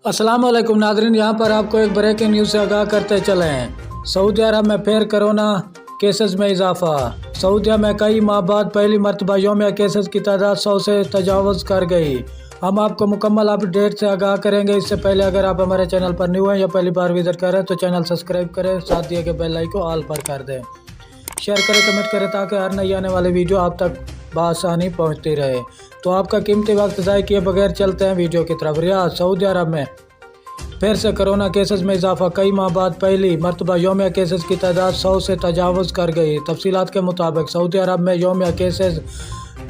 अस्सलाम वालेकुम नाज़रीन, यहाँ पर आपको एक ब्रेकिंग न्यूज़ से आगाह करते चले हैं। सऊदी अरब में फिर कोरोना केसेस में इजाफा। सऊदीया में कई माह बाद पहली मरतबा यौमिया केसेस की तादाद 100 से तजावज़ कर गई। हम आपको मुकम्मल अपडेट से आगाह करेंगे। इससे पहले अगर आप हमारे चैनल पर न्यू हैं या पहली बार विजिट करें तो चैनल सब्सक्राइब करें, साथ दिए गए बेल आइकन को ऑल पर कर दें, शेयर करें, कमेंट करें ताकि हर नई आने वाली वीडियो आप तक बआसानी पहुंचती रहे। तो आपका कीमती वक्त ज़ाय किए बगैर चलते हैं वीडियो की तरफ। रियाद सऊदी अरब में फिर से कोरोना केसेस में इजाफा। कई माह बाद पहली मरतबा यौमिया केसेस की तादाद 100 से तजावज़ कर गई। तफसीलात के मुताबिक सऊदी अरब में यौमिया केसेस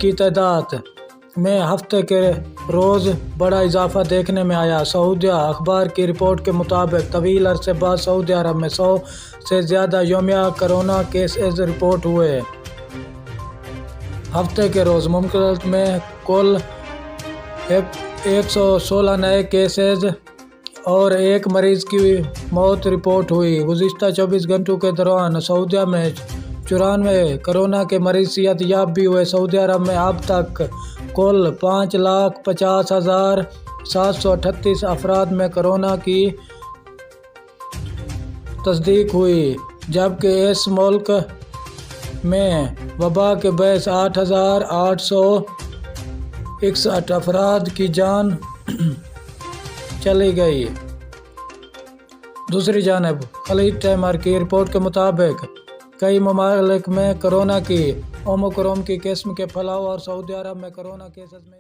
की तादाद में हफ्ते के रोज़ बड़ा इजाफा देखने में आया। सऊदीया अखबार की रिपोर्ट के मुताबिक तवील अरसे बाद सऊदी अरब में 100 से ज़्यादा यौमिया कोरोना केसेस रिपोर्ट हुए। हफ्ते के रोज़ मुल्क में कुल 116 नए केसेस और एक मरीज़ की मौत रिपोर्ट हुई। गुज़िश्ता 24 घंटों के दौरान सऊदीया में 94 कोरोना के मरीज़ सेहत याब भी हुए। सऊदी अरब में अब तक कुल 5,50,738 अफराद में कोरोना की तस्दीक हुई, जबकि इस मुल्क में वबा के बायस 8,861 अफराद की जान चली गई। दूसरी जानिब खलीज टाइमर की रिपोर्ट के मुताबिक कई ममालिक में कोरोना की ओमिक्रॉन की किस्म के फैलाव और सऊदी अरब में कोरोना केसेस में